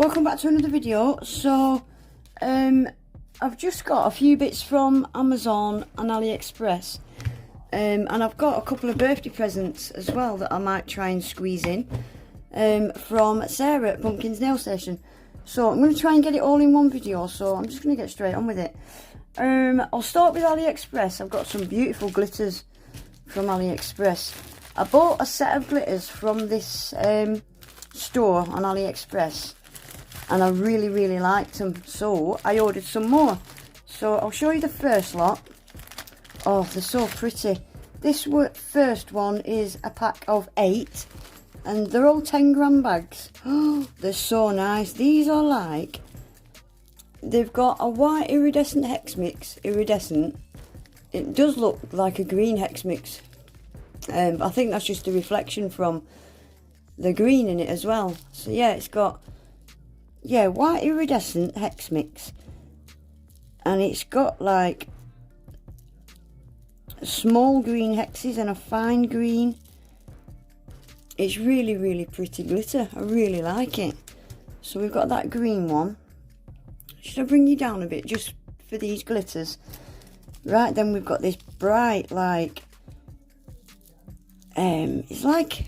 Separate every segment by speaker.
Speaker 1: welcome back to another video. So I've just got a few bits from Amazon and AliExpress, and I've got a couple of birthday presents as well that I might try and squeeze in from Sarah at Pumpkins'S nail station. So I'm going to try and get it all in one video, so I'm just going to get straight on with it. I'll start with AliExpress. I've got some beautiful glitters from AliExpress. I bought a set of glitters from this store on AliExpress, and I really liked them, so I ordered some more. So I'll show you the first lot. Oh, they're so pretty. This first one is a pack of 8, and they're all 10-gram bags. Oh, they're so nice. These are like, they've got a white iridescent hex mix. Iridescent. It does look like a green hex mix. I think that's just a reflection from the green in it as well. So yeah, it's got white iridescent hex mix, and it's got like small green hexes and a fine green. It's really pretty glitter. I really like it. So we've got that green one. Should I bring you down a bit just for these glitters? Right, then we've got this bright, like it's like,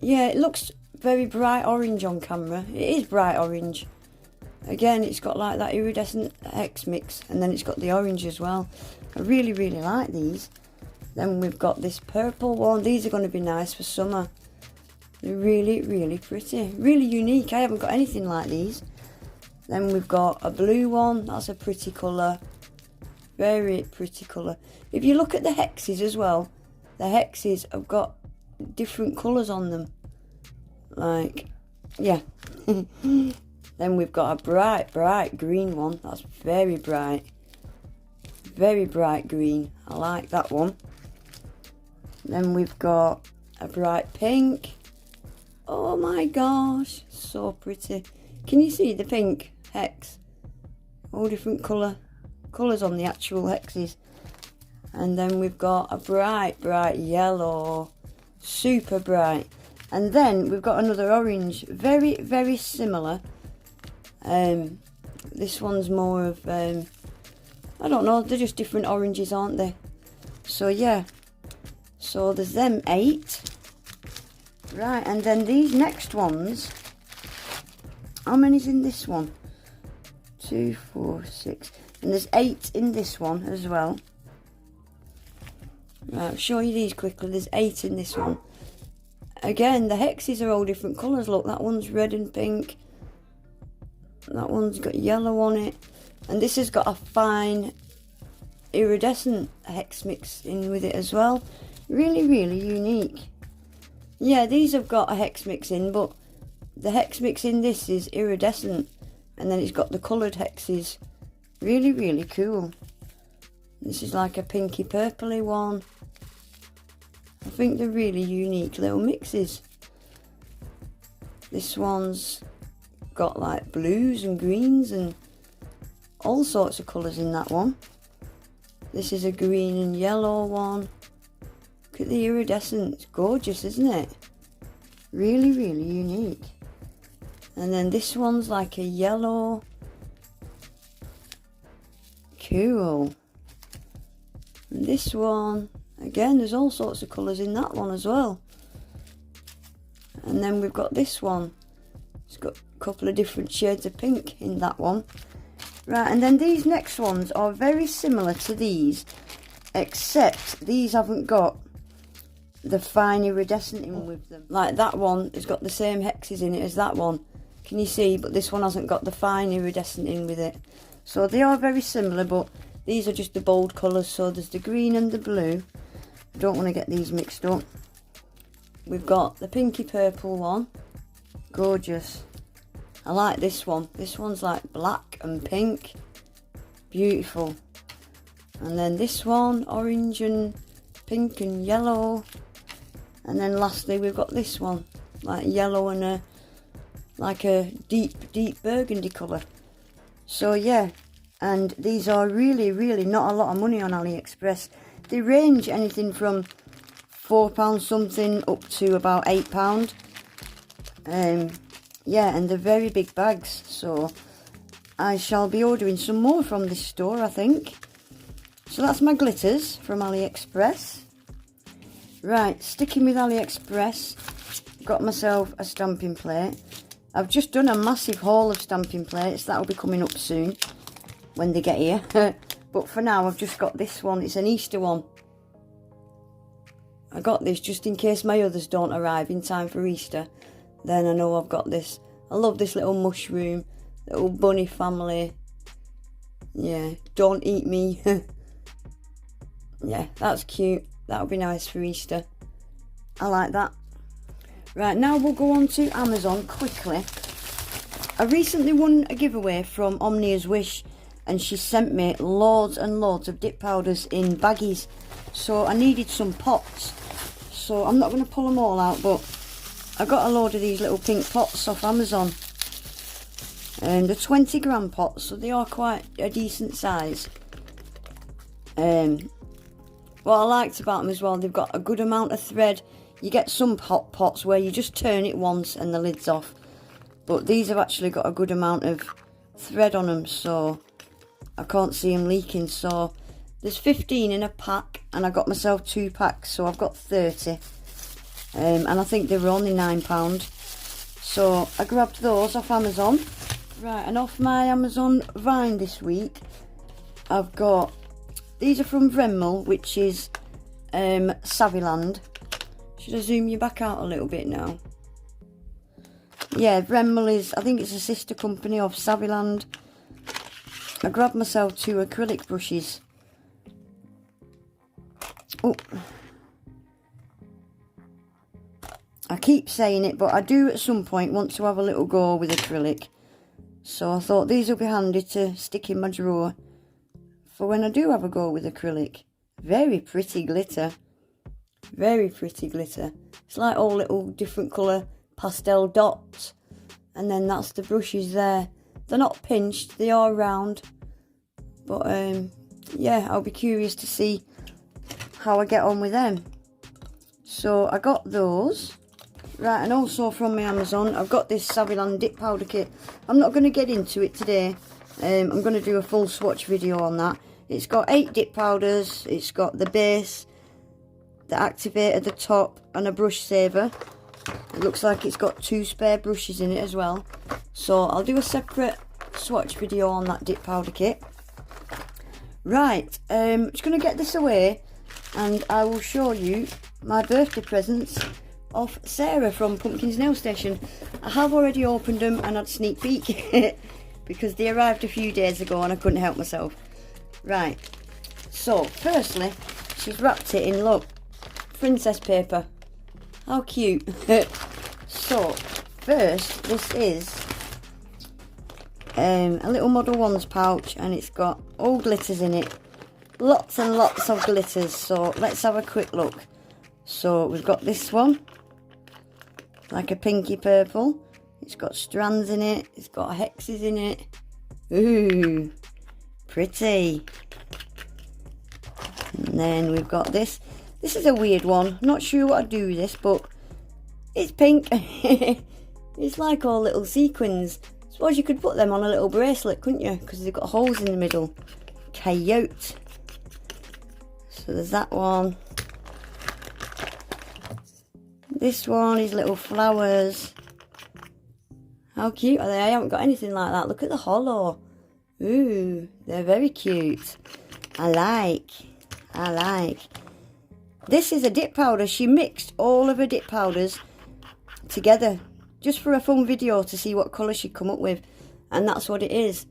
Speaker 1: yeah, it looks very bright orange on camera. It is bright orange. Again, it's got like that iridescent hex mix, and then it's got the orange as well. I really like these. Then we've got this purple one. These are going to be nice for summer. They're really pretty, really unique. I haven't got anything like these. Then we've got a blue one. That's a pretty colour, very pretty colour. If you look at the hexes as well, the hexes have got different colours on them. Like, yeah. Then we've got a bright green one. That's very bright green. I like that one. Then we've got a bright pink. Oh my gosh, so pretty. Can you see the pink hex? All different colours on the actual hexes. And then we've got a bright yellow, super bright. And then we've got another orange, very similar. This one's more of, I don't know, they're just different oranges, aren't they? So yeah, so there's them 8. Right, and then these next ones, how many's in this one? 2, 4, 6, and there's 8 in this one as well. Right, I'll show you these quickly. There's 8 in this one. Again, the hexes are all different colours. Look, that one's red and pink. That one's got yellow on it. And this has got a fine iridescent hex mix in with it as well. Really unique. Yeah, these have got a hex mix in, but the hex mix in this is iridescent. And then it's got the coloured hexes. Really cool. This is like a pinky purpley one. I think they're really unique little mixes. This one's got like blues and greens and all sorts of colours in that one. This is a green and yellow one. Look at the iridescent. It's gorgeous, isn't it? Really unique. And then this one's like a yellow. Cool. And this one, again, there's all sorts of colours in that one as well. And then we've got this one. It's got a couple of different shades of pink in that one. Right, and then these next ones are very similar to these, except these haven't got the fine iridescent in with them. Like that one has got the same hexes in it as that one. Can you see? But this one hasn't got the fine iridescent in with it. So they are very similar, but these are just the bold colours. So there's the green and the blue. I don't want to get these mixed up. We've got the pinky purple one. Gorgeous. I like this one. This one's like black and pink. Beautiful. And then this one, orange and pink and yellow. And then lastly we've got this one, like yellow and like a deep burgundy colour. So yeah, and these are really not a lot of money on AliExpress. They range anything from £4 something up to about £8. yeah, and they're very big bags, so I shall be ordering some more from this store, I think. So that's my glitters from AliExpress. Right, sticking with AliExpress, got myself a stamping plate. I've just done a massive haul of stamping plates. That'll be coming up soon when they get here. But for now, I've just got this one. It's an Easter one. I got this just in case my others don't arrive in time for Easter. Then I know I've got this. I love this little mushroom, little bunny family. Yeah, don't eat me. Yeah, that's cute. That'll be nice for Easter. I like that. Right, now we'll go on to Amazon quickly. I recently won a giveaway from Omnia's Wish, and she sent me loads and loads of dip powders in baggies. So I needed some pots. So I'm not going to pull them all out, but I got a load of these little pink pots off Amazon. And they're 20 gram pots, so they are quite a decent size. What I liked about them as well, they've got a good amount of thread. You get some hot pots where you just turn it once and the lid's off. But these have actually got a good amount of thread on them, so I can't see them leaking. So there's 15 in a pack, and I got myself 2 packs, so I've got 30. And I think they were only £9. So I grabbed those off Amazon. Right, and off my Amazon Vine this week, I've got, these are from Leonell, which is Saviland. Should I zoom you back out a little bit now? Yeah, Leonell is, I think it's a sister company of Saviland. I grabbed myself 2 acrylic brushes. Oh, I keep saying it, but I do at some point want to have a little go with acrylic. So I thought these will be handy to stick in my drawer for when I do have a go with acrylic. Very pretty glitter. Very pretty glitter. It's like all little different colour pastel dots. And then that's the brushes there. They're not pinched, they are round. But yeah, I'll be curious to see how I get on with them. So I got those. Right, and also from my Amazon, I've got this Saviland dip powder kit. I'm not going to get into it today. I'm going to do a full swatch video on that. It's got 8 dip powders. It's got the base, the activator, the top, and a brush saver. It looks like it's got 2 spare brushes in it as well. So I'll do a separate swatch video on that dip powder kit. Right, just going to get this away, and I will show you my birthday presents of Sarah from Pumpkins'S nail station. I have already opened them and had a sneak peek because they arrived a few days ago and I couldn't help myself. Right, so firstly, she's wrapped it in, look, princess paper. How cute. So first, this is a little Model 1's pouch, and it's got all glitters in it. Lots and lots of glitters, so let's have a quick look. So we've got this one, like a pinky purple. It's got strands in it, it's got hexes in it. Ooh, pretty. And then we've got this. This is a weird one, not sure what I'd do with this, but it's pink. It's like all little sequins. Suppose you could put them on a little bracelet, couldn't you? Because they've got holes in the middle. Coyote. So there's that one. This one is little flowers. How cute are they? I haven't got anything like that. Look at the hollow. Ooh, they're very cute. I like. This is a dip powder. She mixed all of her dip powders together just for a fun video to see what colour she'd come up with. And that's what it is.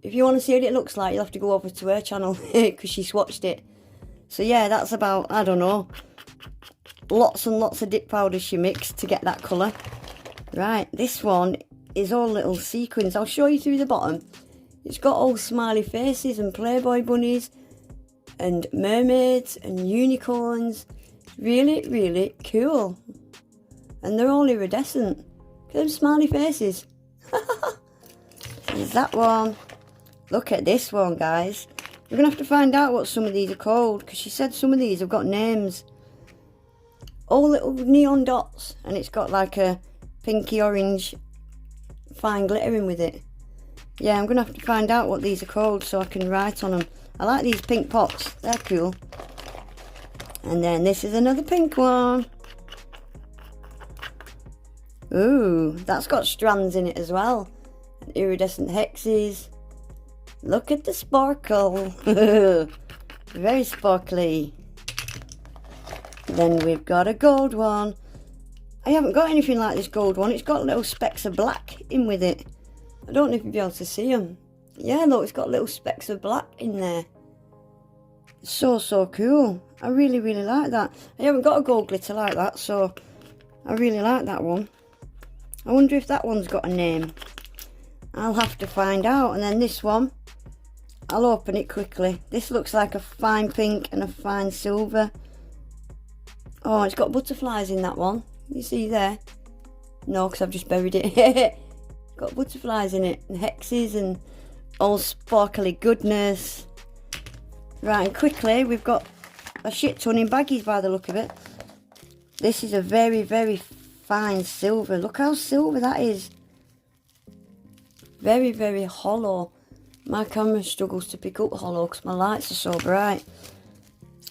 Speaker 1: If you want to see what it looks like, you'll have to go over to her channel because she swatched it. So yeah, that's about, I don't know, lots and lots of dip powders she mixed to get that colour. Right, this one is all little sequins. I'll show you through the bottom. It's got all smiley faces and Playboy bunnies and mermaids and unicorns. Really, really cool. And they're all iridescent. Look at them smiley faces. There's that one. Look at this one, guys. We're going to have to find out what some of these are called, because she said some of these have got names. All little neon dots, and it's got like a pinky orange fine glittering with it. Yeah, I'm going to have to find out what these are called so I can write on them. I like these pink pots. They're cool. And then this is another pink one. Ooh, that's got strands in it as well. And iridescent hexes. Look at the sparkle. Very sparkly. Then we've got a gold one. I haven't got anything like this gold one. It's got little specks of black in with it. I don't know if you'll be able to see them. Yeah, look, it's got little specks of black in there. So cool. I really like that. I haven't got a gold glitter like that, so I really like that one. I wonder if that one's got a name. I'll have to find out. And then this one, I'll open it quickly. This looks like a fine pink and a fine silver. Oh, it's got butterflies in that one. You see there? No, because I've just buried it. Got butterflies in it and hexes and all sparkly goodness. Right, and quickly we've got a shit ton in baggies by the look of it. This is a very fine silver. Look how silver that is. Very hollow. My camera struggles to pick up hollow because my lights are so bright.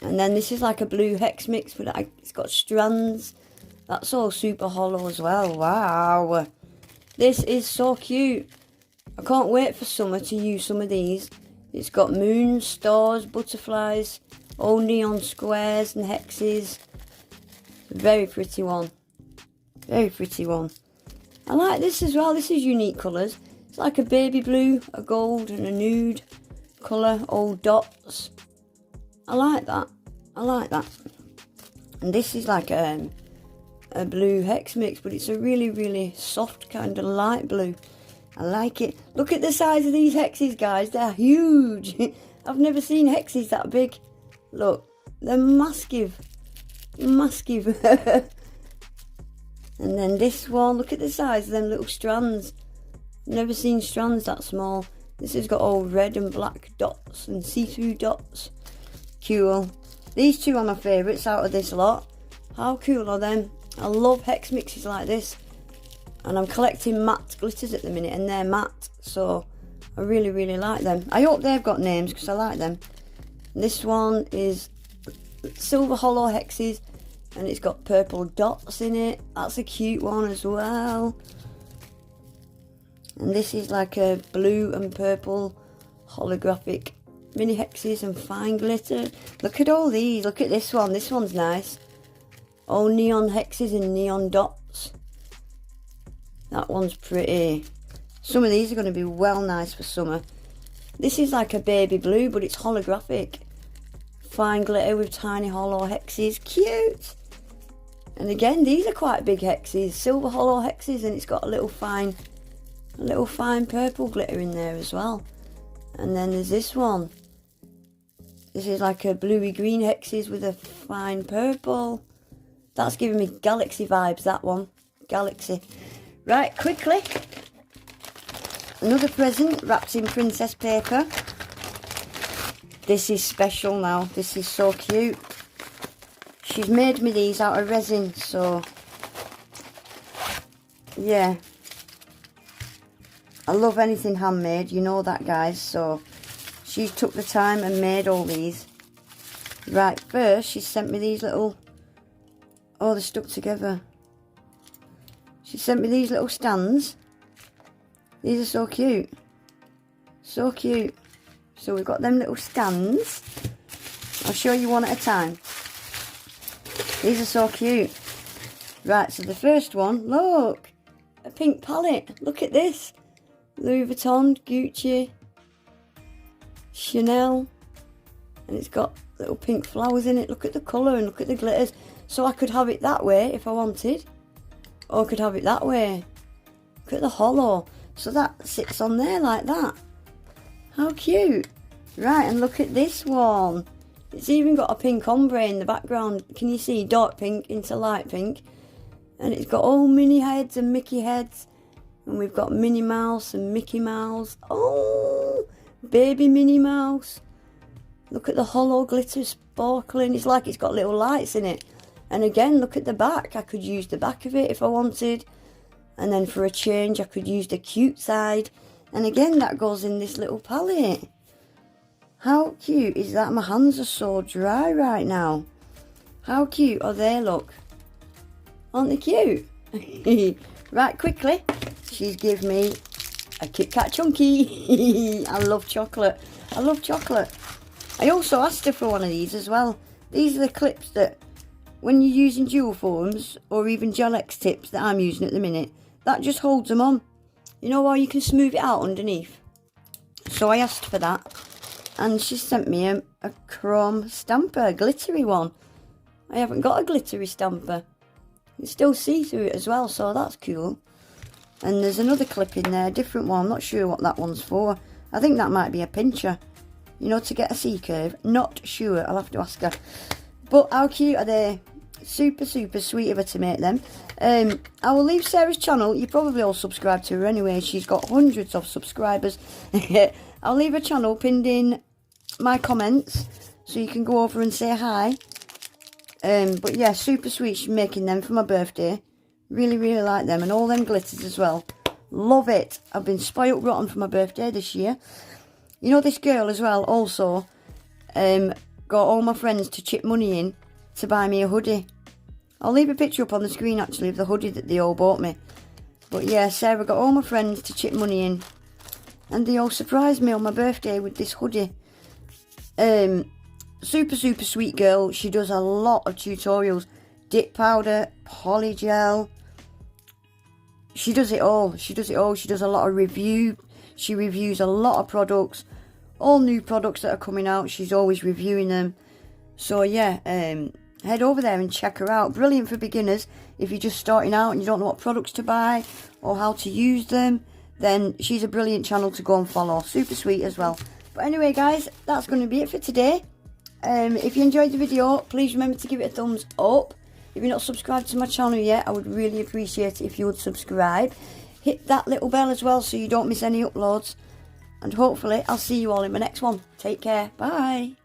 Speaker 1: And then this is like a blue hex mix, but it's got strands. That's all super hollow as well. Wow. This is so cute. I can't wait for summer to use some of these. It's got moons, stars, butterflies, all neon squares and hexes. Very pretty one. Very pretty one. I like this as well. This is unique colours. It's like a baby blue, a gold and a nude colour, all dots. I like that. I like that. And this is like a blue hex mix, but it's a really soft kind of light blue. I like it. Look at the size of these hexes, guys. They're huge. I've never seen hexes that big. Look, they're massive. Massive. And then this one, look at the size of them little strands. Never seen strands that small. This has got all red and black dots and see-through dots. Cool. These two are my favourites out of this lot. How cool are them? I love hex mixes like this. And I'm collecting matte glitters at the minute, and they're matte, so I really like them. I hope they've got names because I like them. This one is silver hollow hexes, and it's got purple dots in it. That's a cute one as well. And this is like a blue and purple holographic mini hexes and fine glitter. Look at all these. Look at this one. This one's nice. All neon hexes and neon dots. That one's pretty. Some of these are going to be well nice for summer. This is like a baby blue, but it's holographic. Fine glitter with tiny hollow hexes. Cute. And again, these are quite big hexes. Silver hollow hexes, and it's got a little fine purple glitter in there as well. And then there's this one. This is like a bluey green hexes with a fine purple. That's giving me galaxy vibes, that one. Galaxy. Right, quickly. Another present wrapped in princess paper. This is special now. This is so cute. She's made me these out of resin, so yeah. I love anything handmade, you know that, guys. So she took the time and made all these. Right, first she sent me these little, oh, they're stuck together. She sent me these little stands. These are so cute. So cute. So we've got them little stands. I'll show you one at a time. These are so cute. Right, so the first one, look, a pink palette. Look at this. Louis Vuitton, Gucci, Chanel, and it's got little pink flowers in it. Look at the colour and look at the glitters. So I could have it that way if I wanted, or I could have it that way. Look at the hollow. So that sits on there like that. How cute. Right, and look at this one. It's even got a pink ombre in the background. Can you see? Dark pink into light pink. And it's got all Minnie heads and Mickey heads. And we've got Minnie Mouse and Mickey Mouse. Oh, baby Minnie Mouse. Look at the hollow glitter sparkling. It's like it's got little lights in it. And again, look at the back. I could use the back of it if I wanted. And then for a change, I could use the cute side. And again, that goes in this little palette. How cute is that? My hands are so dry right now. How cute are they, look? Aren't they cute? Right, quickly, she's given me a Kit Kat Chunky. I love chocolate. I love chocolate. I also asked her for one of these as well. These are the clips that, when you're using dual forms, or even Gel X tips that I'm using at the minute, that just holds them on. You know how you can smooth it out underneath? So I asked for that. And she sent me a chrome stamper, a glittery one. I haven't got a glittery stamper. You can still see through it as well, so that's cool. And there's another clip in there, a different one. I'm not sure what that one's for. I think that might be a pincher. You know, to get a C-curve. Not sure, I'll have to ask her. But how cute are they? Super, super sweet of her to make them. I will leave Sarah's channel. You probably all subscribe to her anyway. She's got hundreds of subscribers. I'll leave her channel pinned in my comments, so you can go over and say hi. But yeah, super sweet. She's making them for my birthday. Really, really like them. And all them glitters as well. Love it. I've been spoilt rotten for my birthday this year. You know, this girl as well also got all my friends to chip money in to buy me a hoodie. I'll leave a picture up on the screen actually of the hoodie that they all bought me. But yeah, Sarah got all my friends to chip money in. And they all surprised me on my birthday with this hoodie. Super, super sweet girl. She does a lot of tutorials. Dip powder, polygel. She does it all. She does it all. She does a lot of review. She reviews a lot of products. All new products that are coming out. She's always reviewing them. So yeah, head over there and check her out. Brilliant for beginners. If you're just starting out and you don't know what products to buy or how to use them, then she's a brilliant channel to go and follow. Super sweet as well. But anyway guys, that's going to be it for today. If you enjoyed the video, please remember to give it a thumbs up. If you're not subscribed to my channel yet, I would really appreciate it if you would subscribe. Hit that little bell as well so you don't miss any uploads. And hopefully I'll see you all in my next one. Take care. Bye.